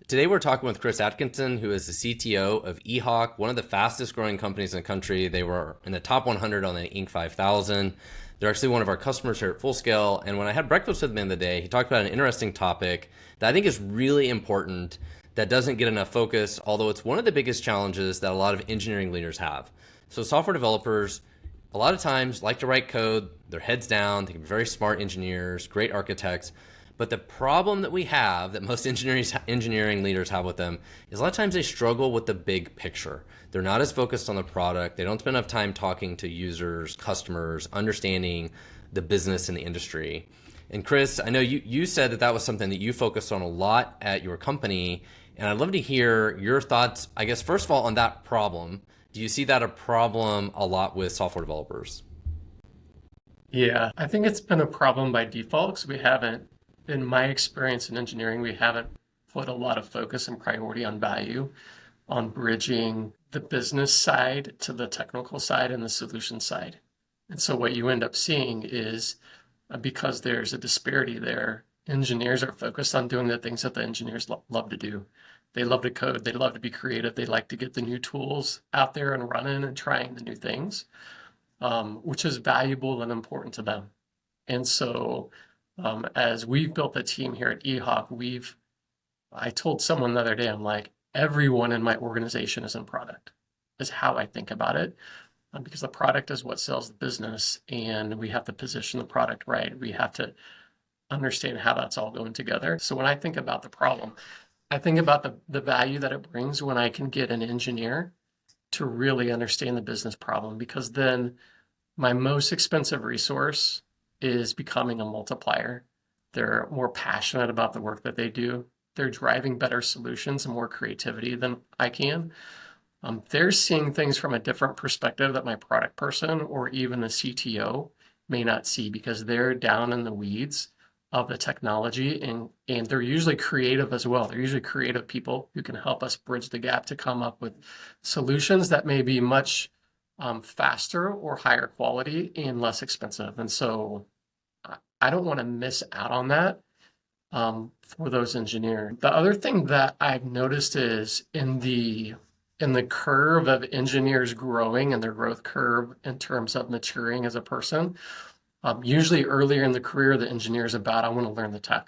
Today we're talking with Chris Atkinson, who is the CTO of eHawk, one of the fastest growing companies in the country. They were in the top 100 on the Inc. 5000. They're actually one of our customers here at Fullscale. And when I had breakfast with him the other day, he talked about an interesting topic that I think is really important that doesn't get enough focus, although it's one of the biggest challenges that a lot of engineering leaders have. So software developers, a lot of times, like to write code, their heads down, they can be very smart engineers, great architects. But the problem that we have, that most engineering leaders have with them, is a lot of times they struggle with the big picture. They're not as focused on the product. They don't spend enough time talking to users, customers, understanding the business and the industry. And Chris, I know you said that was something that you focused on a lot at your company. And I'd love to hear your thoughts, I guess, first of all, on that problem. Do you see that a problem a lot with software developers? Yeah, I think it's been a problem by default because we haven't, in my experience in engineering, we haven't put a lot of focus and priority on value, on bridging the business side to the technical side and the solution side. And so what you end up seeing is because there's a disparity there, engineers are focused on doing the things that the engineers love to do. They love to code, they love to be creative, they like to get the new tools out there and running and trying the new things, which is valuable and important to them. And so as we've built a team here at eHawk, I told someone the other day, I'm like, everyone in my organization is in product, is how I think about it. Because the product is what sells the business, and we have to position the product right. We have to understand how that's all going together. So when I think about the problem, I think about the value that it brings when I can get an engineer to really understand the business problem, because then my most expensive resource is becoming a multiplier. They're more passionate about the work that they do. They're driving better solutions and more creativity than I can. They're seeing things from a different perspective that my product person or even the CTO may not see, because they're down in the weeds of the technology, and they're usually creative as well. They're usually creative people who can help us bridge the gap to come up with solutions that may be much faster or higher quality and less expensive. And so I don't want to miss out on that for those engineers. The other thing that I've noticed is in the curve of engineers growing and their growth curve in terms of maturing as a person, usually earlier in the career, the engineer is about, I want to learn the tech.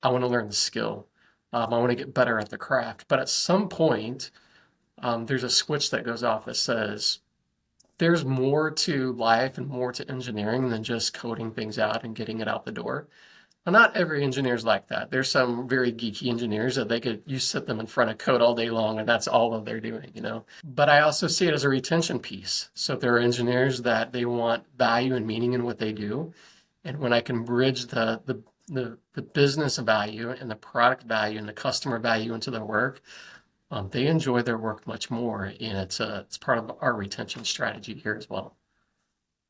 I want to learn the skill. I want to get better at the craft. But at some point, there's a switch that goes off that says, there's more to life and more to engineering than just coding things out and getting it out the door. Well, not every engineer is like that. There's some very geeky engineers that you sit them in front of code all day long and that's all that they're doing, But I also see it as a retention piece. So there are engineers that they want value and meaning in what they do. And when I can bridge the business value and the product value and the customer value into their work, they enjoy their work much more, and it's part of our retention strategy here as well.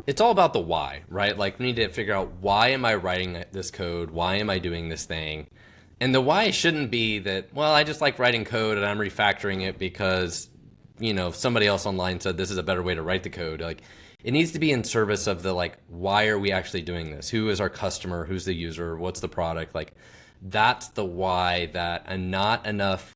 It's all about the why, right? Like, we need to figure out, why am I writing this code? Why am I doing this thing? And the why shouldn't be that, well, I just like writing code and I'm refactoring it because, somebody else online said this is a better way to write the code. Like, it needs to be in service of the, why are we actually doing this? Who is our customer? Who's the user? What's the product? Like, that's the why that not enough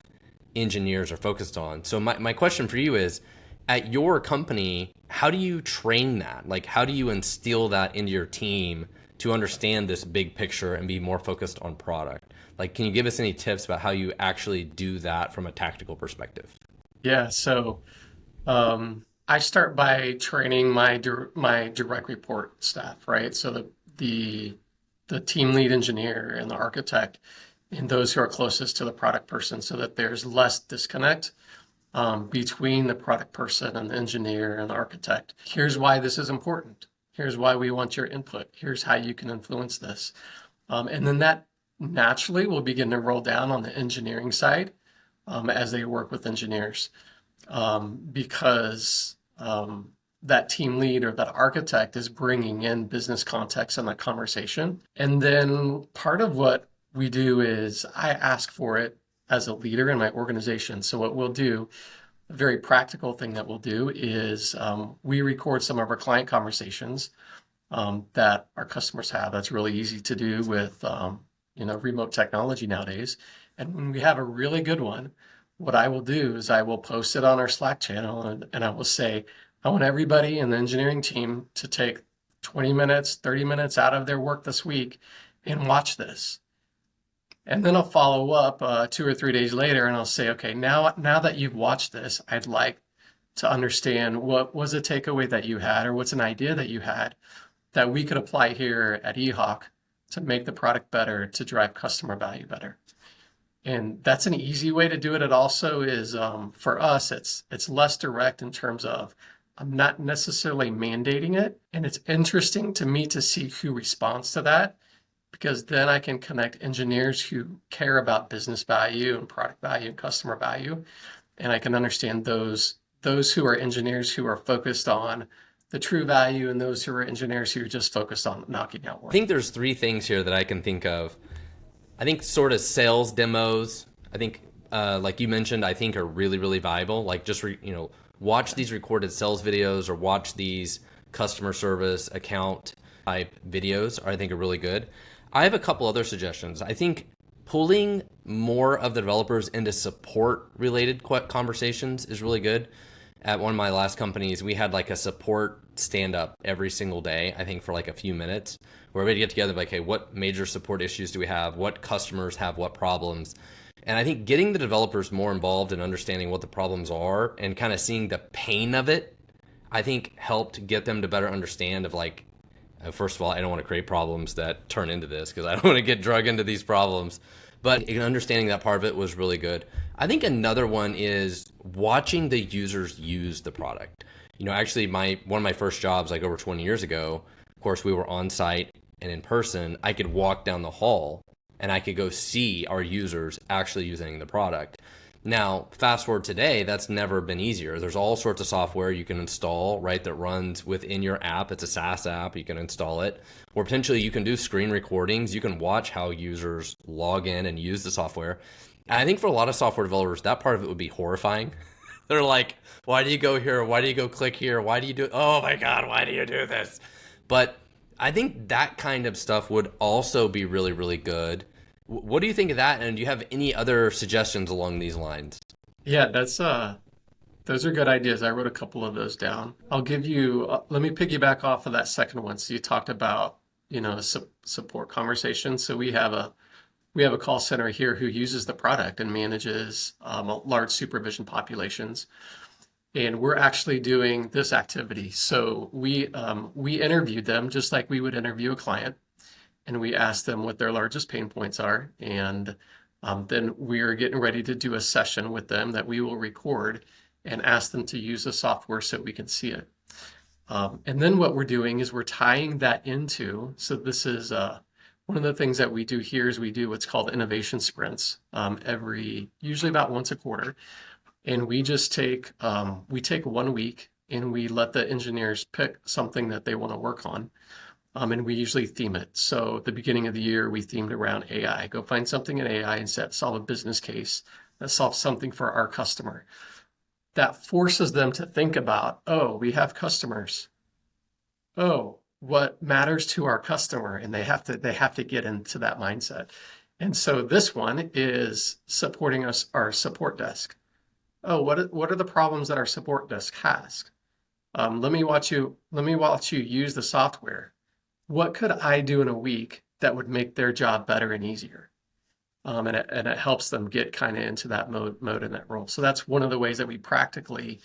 engineers are focused on. So my question for you is, at your company, how do you train that? Like, how do you instill that into your team to understand this big picture and be more focused on product? Like, can you give us any tips about how you actually do that from a tactical perspective? Yeah, so I start by training my direct report staff, right? So the team lead engineer and the architect and those who are closest to the product person, so that there's less disconnect between the product person and the engineer and the architect. Here's why this is important. Here's why we want your input. Here's how you can influence this. And then that naturally will begin to roll down on the engineering side as they work with engineers, because that team lead or that architect is bringing in business context in that conversation. And then part of what we do is I ask for it as a leader in my organization. So what we'll do A very practical thing that we'll do is we record some of our client conversations that our customers have. That's really easy to do with remote technology nowadays. And when we have a really good one, what I will do is I will post it on our Slack channel and I will say, I want everybody in the engineering team to take 20 minutes, 30 minutes out of their work this week and watch this. And then I'll follow up 2 or 3 days later and I'll say, okay, now that you've watched this, I'd like to understand what was a takeaway that you had or what's an idea that you had that we could apply here at eHawk to make the product better, to drive customer value better. And that's an easy way to do it. It also is, for us, it's less direct in terms of I'm not necessarily mandating it. And it's interesting to me to see who responds to that, because then I can connect engineers who care about business value and product value and customer value. And I can understand those who are engineers who are focused on the true value and those who are engineers who are just focused on knocking out work. I think there's three things here that I can think of. I think sort of sales demos, I think, like you mentioned, I think are really, really valuable. Like just, watch these recorded sales videos or watch these customer service account type videos, I think are really good. I have a couple other suggestions. I think pulling more of the developers into support related conversations is really good. At one of my last companies, we had like a support stand up every single day, I think for like a few minutes, where we'd get together like, hey, what major support issues do we have? What customers have what problems? And I think getting the developers more involved in understanding what the problems are and kind of seeing the pain of it, I think helped get them to better understand of like, first of all, I don't want to create problems that turn into this because I don't want to get drug into these problems. But understanding that part of it was really good. I think another one is watching the users use the product. Actually, one of my first jobs, like over 20 years ago, of course, we were on site and in person. I could walk down the hall and I could go see our users actually using the product. Now, fast forward today, that's never been easier. There's all sorts of software you can install, right, that runs within your app. It's a SaaS app. You can install it. Or potentially you can do screen recordings. You can watch how users log in and use the software. And I think for a lot of software developers, that part of it would be horrifying. They're like, why do you go here? Why do you go click here? Why do you do, oh my God, why do you do this? But I think that kind of stuff would also be really, really good. What do you think of that? And do you have any other suggestions along these lines? Yeah, those are good ideas. I wrote a couple of those down. I'll give you, let me piggyback off of that second one. So you talked about, support conversations. So we have a call center here who uses the product and manages large supervision populations. And we're actually doing this activity. So we interviewed them just like we would interview a client. And we asked them what their largest pain points are. And then we are getting ready to do a session with them that we will record and ask them to use the software so we can see it. And then what we're doing is we're tying that into, so this is one of the things that we do here is we do what's called innovation sprints usually about once a quarter. And we just take 1 week and we let the engineers pick something that they want to work on. And we usually theme it. So at the beginning of the year, we themed around AI. Go find something in AI and solve a business case that solves something for our customer. That forces them to think about, oh, we have customers. Oh, what matters to our customer? And they have to get into that mindset. And so this one is supporting our support desk. Oh, what are the problems that our support desk has? Let me watch you use the software. What could I do in a week that would make their job better and easier? And it helps them get kind of into that mode in that role. So that's one of the ways that we practically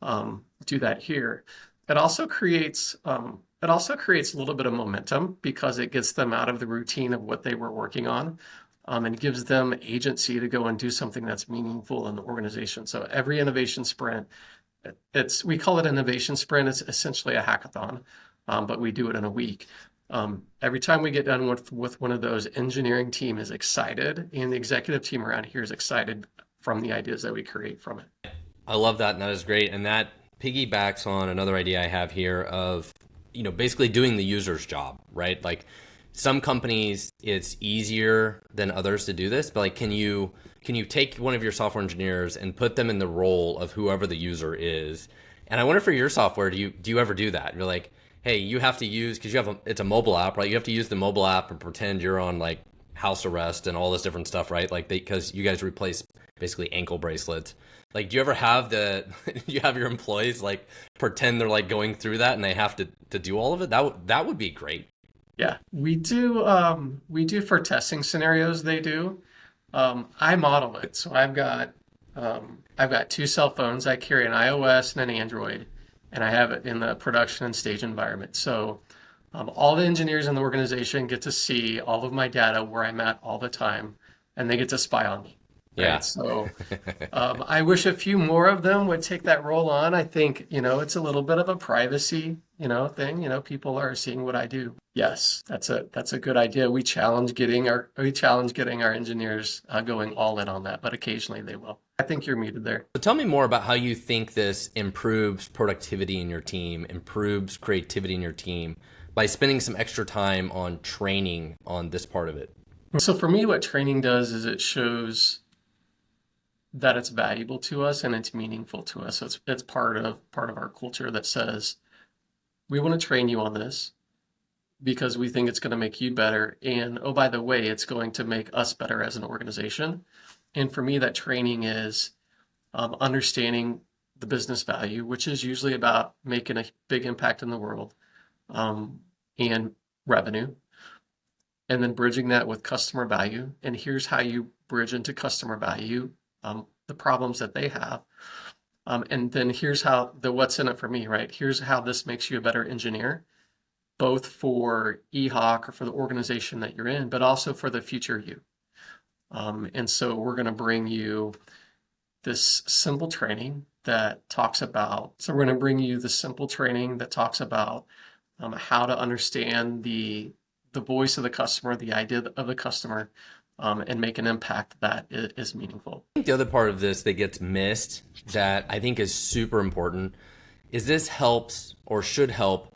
do that here. It also creates a little bit of momentum because it gets them out of the routine of what they were working on, and gives them agency to go and do something that's meaningful in the organization. So every innovation sprint, we call it innovation sprint. It's essentially a hackathon. But we do it in a week. Every time we get done with one of those, engineering team is excited, and the executive team around here is excited from the ideas that we create from it. I love that, and that is great. And that piggybacks on another idea I have here of, basically doing the user's job, right? Like some companies it's easier than others to do this, but like can you take one of your software engineers and put them in the role of whoever the user is? And I wonder for your software, do you ever do that? You're like, hey, you have to use, because it's a mobile app, right? You have to use the mobile app and pretend you're on like house arrest and all this different stuff, right? Like because you guys replace basically ankle bracelets. Like, do you ever have you have your employees like pretend they're like going through that and they have to do all of it? That would be great. Yeah, we do. We do for testing scenarios. They do. I model it, so I've got two cell phones. I carry an iOS and an Android, and I have it in the production and stage environment. So all the engineers in the organization get to see all of my data where I'm at all the time, and they get to spy on me. Yeah. Right. So I wish a few more of them would take that role on. I think, it's a little bit of a privacy, thing. People are seeing what I do. Yes, that's a good idea. We challenge getting our engineers going all in on that, but occasionally they will. I think you're muted there. So tell me more about how you think this improves productivity in your team, improves creativity in your team by spending some extra time on training on this part of it. So for me, what training does is it shows that it's valuable to us and it's meaningful to us. So it's part of our culture that says we want to train you on this because we think it's going to make you better. And oh, by the way, it's going to make us better as an organization. And for me, that training is understanding the business value, which is usually about making a big impact in the world, and revenue, and then bridging that with customer value. And here's how you bridge into customer value, the problems that they have. And then here's how what's in it for me, right? Here's how this makes you a better engineer, both for eHawk or for the organization that you're in, but also for the future you. And so we're going to bring you this simple training that talks about, how to understand the voice of the customer, the idea of the customer, and make an impact that is meaningful. I think the other part of this that gets missed that I think is super important is this helps or should help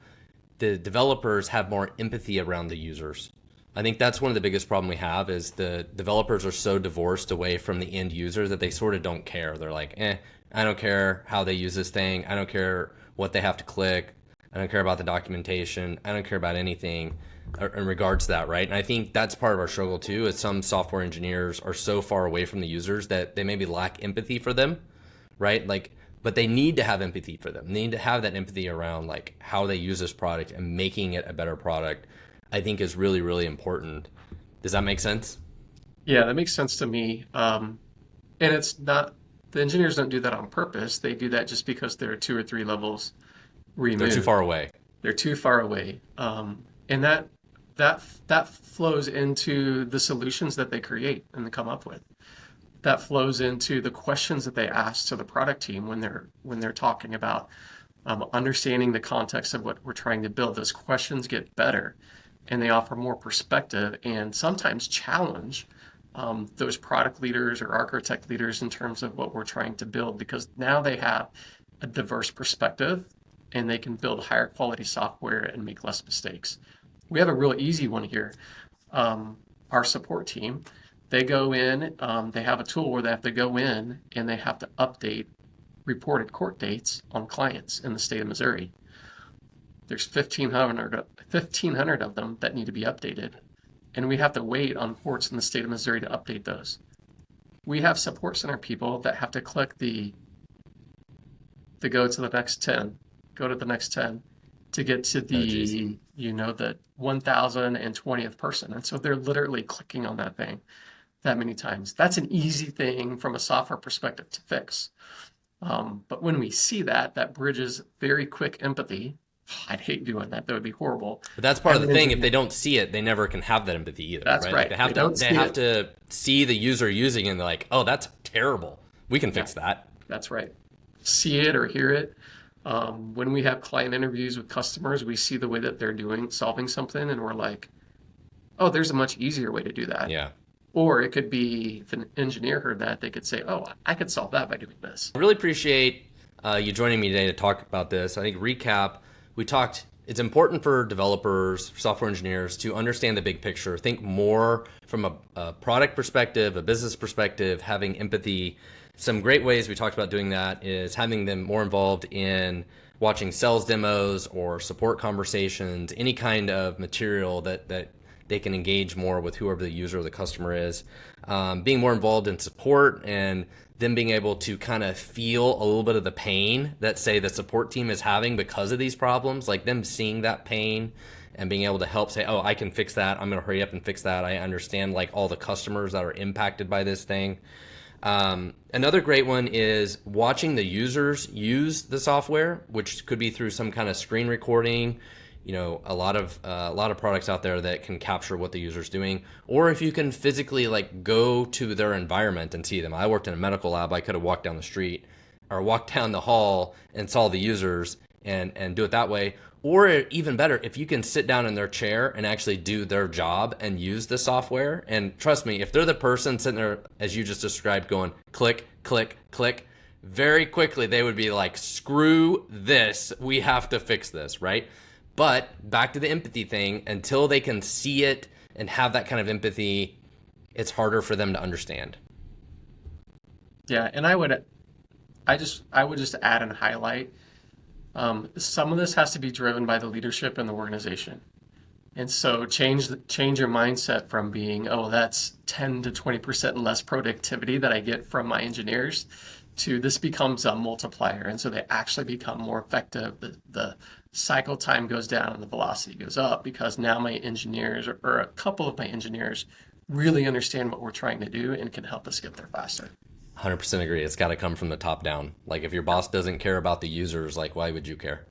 the developers have more empathy around the users. I think that's one of the biggest problem we have is the developers are so divorced away from the end user that they sort of don't care. They're like, I don't care how they use this thing. I don't care what they have to click. I don't care about the documentation. I don't care about anything in regards to that, right? And I think that's part of our struggle too, is some software engineers are so far away from the users that they maybe lack empathy for them, right? Like, but they need to have empathy for them. They need to have that empathy around like how they use this product and making it a better product, I think is really, really important. Does that make sense? Yeah, that makes sense to me. And it's not, the engineers don't do that on purpose. They do that just because they're 2 or 3 levels removed. They're too far away. They're too far away. And that flows into the solutions that they create and they come up with. That flows into the questions that they ask to the product team when they're talking about understanding the context of what we're trying to build. Those questions get better and they offer more perspective and sometimes challenge those product leaders or architect leaders in terms of what we're trying to build, because now they have a diverse perspective and they can build higher quality software and make less mistakes. We have a real easy one here. Our support team, they go in, they have a tool where they have to go in and they have to update reported court dates on clients in the state of Missouri. There's 1,500 of them that need to be updated. And we have to wait on courts in the state of Missouri to update those. We have support center people that have to click to go to the next 10, go to the next 10 to get to the 1,020th person. And so they're literally clicking on that thing that many times. That's an easy thing from a software perspective to fix. But when we see that bridges very quick empathy. I'd hate doing that. That would be horrible. But that's part of the thing. If they don't see it, they never can have that empathy either. That's right. Like they have to see the user using it and they're like, oh, that's terrible. We can fix that. That's right. See it or hear it. When we have client interviews with customers, we see the way that they're solving something, and we're like, oh, there's a much easier way to do that. Yeah. Or it could be, if an engineer heard that, they could say, oh, I could solve that by doing this. I really appreciate you joining me today to talk about this. I think recap, we talked it's important for developers, software engineers to understand the big picture, think more from a product perspective, a business perspective, having empathy. Some great ways we talked about doing that is having them more involved in watching sales demos or support conversations, any kind of material that they can engage more with whoever the user or the customer is. Being more involved in support and them being able to kind of feel a little bit of the pain that, say, the support team is having because of these problems, like them seeing that pain and being able to help say, oh, I can fix that. I'm going to hurry up and fix that. I understand like all the customers that are impacted by this thing. Another great one is watching the users use the software, which could be through some kind of screen recording. You know, a lot of products out there that can capture what the user's doing, or if you can physically like go to their environment and see them. I worked in a medical lab. I could have walked down the street or walked down the hall and saw the users and do it that way. Or even better, if you can sit down in their chair and actually do their job and use the software. And trust me, if they're the person sitting there, as you just described, going click, click, click, very quickly they would be like, screw this, we have to fix this, right? But back to the empathy thing, until they can see it and have that kind of empathy, it's harder for them to understand. Yeah, and I would just add and highlight, some of this has to be driven by the leadership in the organization. And so change your mindset from being, oh, that's 10 to 20% less productivity that I get from my engineers, to this becomes a multiplier. And so they actually become more effective. The cycle time goes down and the velocity goes up because now my engineers, or a couple of my engineers, really understand what we're trying to do and can help us get there faster. 100% agree. It's got to come from the top down. Like if your boss doesn't care about the users, like why would you care?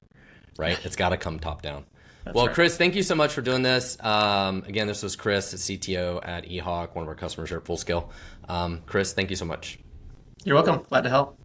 Right? It's got to come top down. Well, right. Chris, thank you so much for doing this. Again, this was Chris, CTO at eHawk, one of our customers here at Fullscale. Chris, thank you so much. You're welcome. Glad to help.